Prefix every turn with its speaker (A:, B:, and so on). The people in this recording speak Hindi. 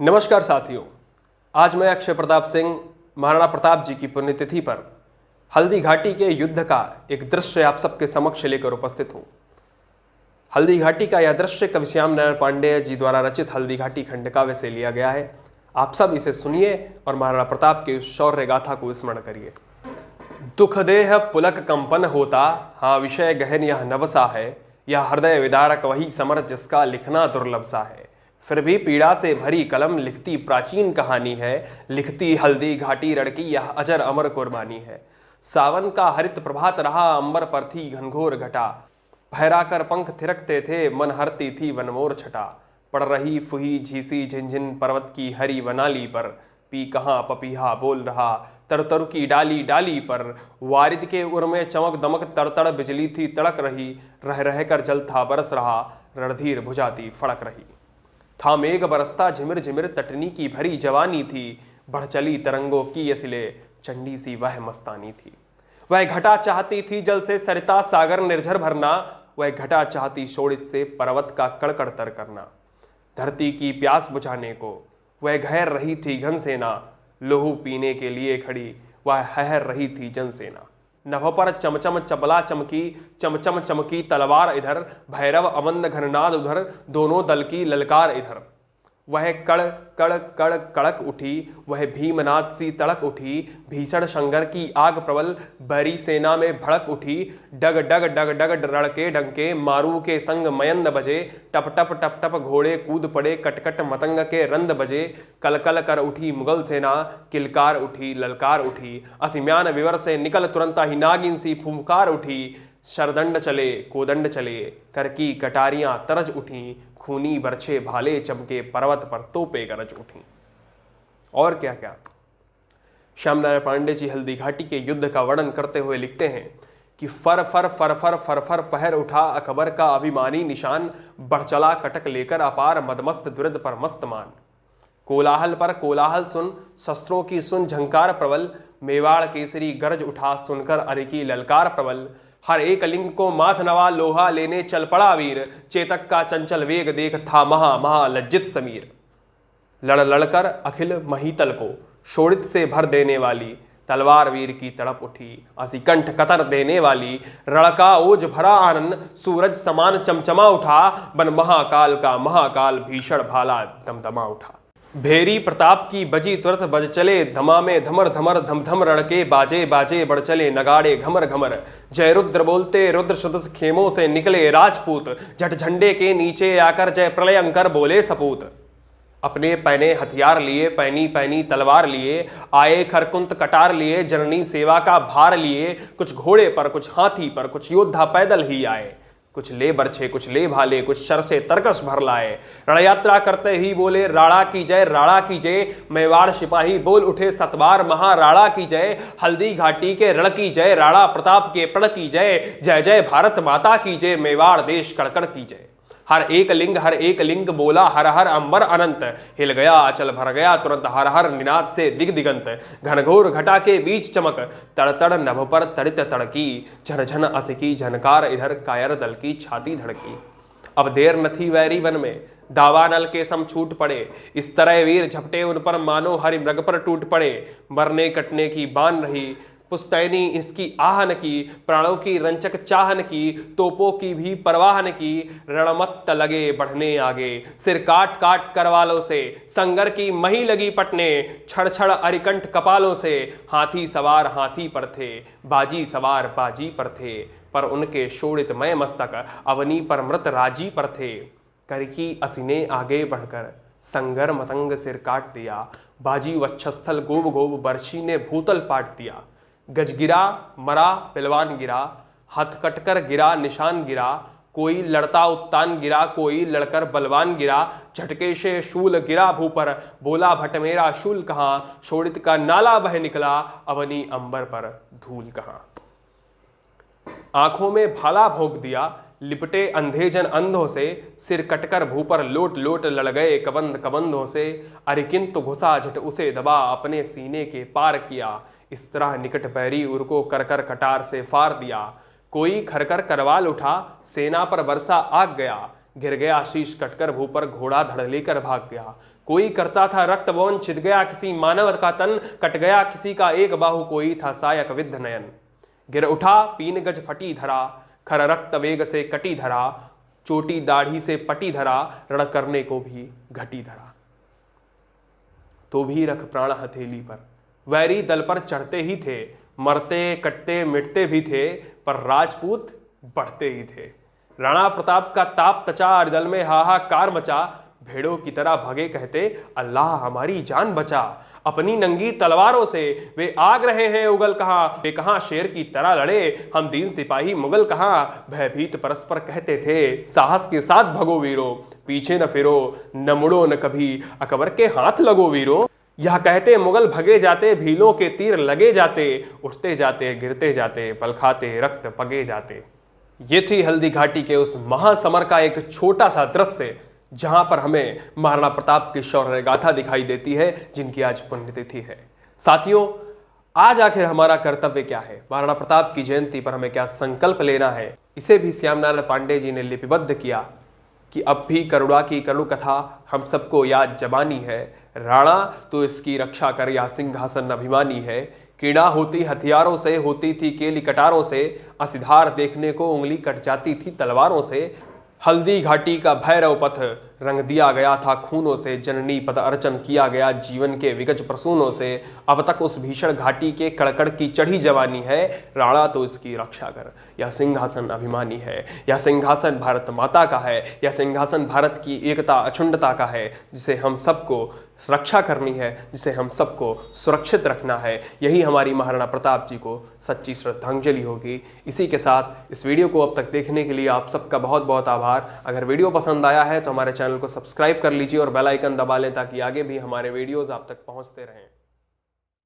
A: नमस्कार साथियों, आज मैं अक्षय प्रताप सिंह महाराणा प्रताप जी की पुण्यतिथि पर हल्दी घाटी के युद्ध का एक दृश्य आप सबके समक्ष लेकर उपस्थित हूँ। हल्दी घाटी का यह दृश्य कवि श्याम नारायण पांडेय जी द्वारा रचित हल्दी घाटी खंड काव्य से लिया गया है। आप सब इसे सुनिए और महाराणा प्रताप के उस शौर्य गाथा को स्मरण करिए। दुख देह पुलक कंपन होता, हाँ विषय गहन यह नवसा है, यह हृदय विदारक वही समर जिसका लिखना दुर्लभ सा है। फिर भी पीड़ा से भरी कलम लिखती प्राचीन कहानी है, लिखती हल्दी घाटी रणकी यह अजर अमर कुर्बानी है। सावन का हरित प्रभात रहा, अंबर पर थी घनघोर घटा, फहरा कर पंख थिरकते थे, मन हरती थी वनमोर छटा। पड़ रही फुही झीसी झिनझिन पर्वत की हरी वनाली पर, पी कहाँ पपीहा बोल रहा तरतरु की डाली डाली पर। वारिद के उर में चमक दमक तड़तड़ बिजली थी तड़क रही, रह रह कर जल था बरस रहा, रणधीर भुजाती फड़क रही। था मेघ बरसता झिमिर झिमिर, तटनी की भरी जवानी थी, बढ़ चली तरंगों की यसिले, चंडी सी वह मस्तानी थी। वह घटा चाहती थी जल से सरिता सागर निर्झर भरना, वह घटा चाहती शोणित से पर्वत का कड़कड़ तर करना। धरती की प्यास बुझाने को वह घेर रही थी घनसेना, लोहू पीने के लिए खड़ी वह हहर रही थी जनसेना। नभ पर चमचम चपला चमकी, चमचम चमकी तलवार इधर, भैरव अमंद घननाद उधर, दोनों दल की ललकार इधर। वह कड़ कड़ कड़ कड़क उठी, वह भीमनाद सी तड़क उठी, भीषण संगर की आग प्रबल बैरी सेना में भड़क उठी। डग डग डग डग रड़के डंके मारू के संग मयंद बजे, टप टप टप टप घोड़े कूद पड़े, कटकट मतंग के रंद बजे। कल कल कर उठी मुगल सेना, किलकार उठी ललकार उठी, असिम्यान विवर से निकल तुरंत ही नागिन सी फुंकार उठी। शरदंड चले कोदंड चले, कर की कटारियां तरज उठी, खूनी बरछे भाले चमके, पर्वत पर तोपे गरज उठी। और क्या क्या। श्याम नारायण पांडे जी हल्दी घाटी के युद्ध का वर्णन करते हुए लिखते हैं कि फर फर फर फर फर फर फहर उठा अकबर का अभिमानी निशान, बढ़ चला कटक लेकर अपार मदमस्त द्विरद पर मस्तमान। कोलाहल पर कोलाहल सुन, शस्त्रों की सुन झंकार प्रबल, मेवाड़ केसरी गरज उठा सुनकर अरि की ललकार प्रबल। हर एक लिंग को माथ नवा लोहा लेने चल पड़ा वीर, चेतक का चंचल वेग देख था महा महा लज्जित समीर। लड़ लड़कर अखिल महीतल को शोणित से भर देने वाली, तलवार वीर की तड़प उठी असिकंठ कतर देने वाली। रड़का ओज भरा आनंद सूरज समान चमचमा उठा, बन महाकाल का महाकाल भीषण भाला दमदमा उठा। भेरी प्रताप की बजी तुरंत बज चले, धमा में धमर धमर धम धम रड़के बाजे बाजे बढ़ चले, नगाड़े घमर घमर। जय रुद्र बोलते रुद्र सदस खेमों से निकले राजपूत, झट झंडे के नीचे आकर जय प्रलयंकर बोले सपूत। अपने पैने हथियार लिए पैनी पैनी तलवार लिए, आए खरकुंत कटार लिए, जननी सेवा का भार लिए। कुछ घोड़े पर कुछ हाथी पर कुछ योद्धा पैदल ही आए, कुछ ले बरछे कुछ ले भाले, कुछ शर से तरकस भर लाए। रणयात्रा करते ही बोले राणा की जय राणा की जय, मेवाड़ सिपाही बोल उठे सतबार महाराणा की जय। हल्दी घाटी के रण की जय, राणा प्रताप के प्रण की जय, जय जय भारत माता की जय, मेवाड़ देश कड़कड़ की जय। हर एक लिंग बोला हर हर अंबर अनंत, हिल गया अचल भर गया तुरंत हर हर निनाद से दिग दिगंत। घनघोर घटा के बीच चमक, तड़तड़ नभ पर तड़ित तड़की, झन झन असिकी झनकार इधर कायर दल की छाती धड़की। अब देर न थी वैरी वन में, दावानल के सम छूट पड़े, इस तरह वीर झपटे उन पर मानो हरि मृग पर टूट पड़े। मरने कटने की बान रही पुस्तैनी इसकी आहन की, प्राणों की रंचक चाहन की, तोपों की भी परवाहन की। रणमत्त लगे बढ़ने आगे, सिर काट काट करवालों से, संगर की मही लगी पटने, छड़ छड़ अरिकंठ कपालों से। हाथी सवार हाथी पर थे, बाजी सवार बाजी पर थे, पर उनके शोणित मय मस्तक अवनी पर मृत राजी पर थे। करकी असिने आगे बढ़कर संगर मतंग सिर काट दिया, बाजी वक्षस्थल गोब गोब बर्शी ने भूतल पाट दिया। गज गिरा मरा पहलवान गिरा, हथ कटकर गिरा निशान गिरा, कोई लड़ता उत्तान गिरा कोई लड़कर बलवान गिरा। झटके से शूल गिरा भू पर, बोला भट मेरा शूल कहाँ, शोणित का नाला बह निकला, अवनी अंबर पर धूल कहाँ। आंखों में भाला भोग दिया, लिपटे अंधे जन अंधों से, सिर कटकर भू पर लोट लोट लड़ गए कबंध कबंधों से। अरे किंतु घुसा झट उसे दबा, अपने सीने के पार किया, इस तरह निकट बैरी उर को कर कर कटार से फार दिया। कोई खरकर करवाल उठा, सेना पर बरसा आग गया, गिर गया शीश कटकर भू पर, घोड़ा धड़ लेकर भाग गया। कोई करता था रक्तवौन, छिद गया किसी मानव का तन, कट गया किसी का एक बाहु, कोई था सायक विद्ध नयन। गिर उठा 3 गज फटी धरा, खर रक्त वेग से कटी धरा, चोटी दाढ़ी से पटी धरा, रण करने को भी घटी धरा। तो भी रख प्राण हथेली पर, वैरी दल पर चढ़ते ही थे, मरते कटते मिटते भी थे, पर राजपूत बढ़ते ही थे। राणा प्रताप का ताप तचा, दल में हाहाकार मचा, भेड़ों की तरह भगे कहते अल्लाह हमारी जान बचा। अपनी नंगी तलवारों से वे आग रहे हैं उगल कहां, वे कहां शेर की तरह लड़े, हम दीन सिपाही मुगल कहां। भयभीत परस्पर कहते थे साहस के साथ भगो वीरो, पीछे न फिरो न मुड़ो न कभी, अकबर के हाथ लगो वीरो। यह कहते मुगल भगे जाते, भीलों के तीर लगे जाते, उठते जाते गिरते जाते, पल खाते रक्त पगे जाते। ये थी हल्दी घाटी के उस महासमर का एक छोटा सा दृश्य, जहां पर हमें महाराणा प्रताप की शौर्य गाथा दिखाई देती है, जिनकी आज पुण्यतिथि है। साथियों, आज आखिर हमारा कर्तव्य क्या है, महाराणा प्रताप की जयंती पर हमें क्या संकल्प लेना है, इसे भी श्याम नारायण पांडे जी ने लिपिबद्ध किया कि अब भी करुणा की करुण कथा हम सबको याद जबानी है। राणा तो इसकी रक्षा कर, या सिंहासन अभिमानी है। कीड़ा होती हथियारों से, होती थी केली कटारों से, असिधार देखने को उंगली कट जाती थी तलवारों से। हल्दी घाटी का भैरव पथ रंग दिया गया था खूनों से, जननी पद अर्चन किया गया जीवन के विगज प्रसूनों से। अब तक उस भीषण घाटी के कड़कड़ की चढ़ी जवानी है, राणा तो इसकी रक्षा कर, यह सिंहासन अभिमानी है। यह सिंहासन भारत माता का है, यह सिंहासन भारत की एकता अखंडता का है, जिसे हम सबको रक्षा करनी है, जिसे हम सबको सुरक्षित रखना है। यही हमारी महाराणा प्रताप जी को सच्ची श्रद्धांजलि होगी। इसी के साथ इस वीडियो को अब तक देखने के लिए आप सबका बहुत बहुत आभार। अगर वीडियो पसंद आया है तो हमारे चैनल को सब्सक्राइब कर लीजिए और बेल आइकन दबा लें, ताकि आगे भी हमारे वीडियोस आप तक पहुंचते रहें।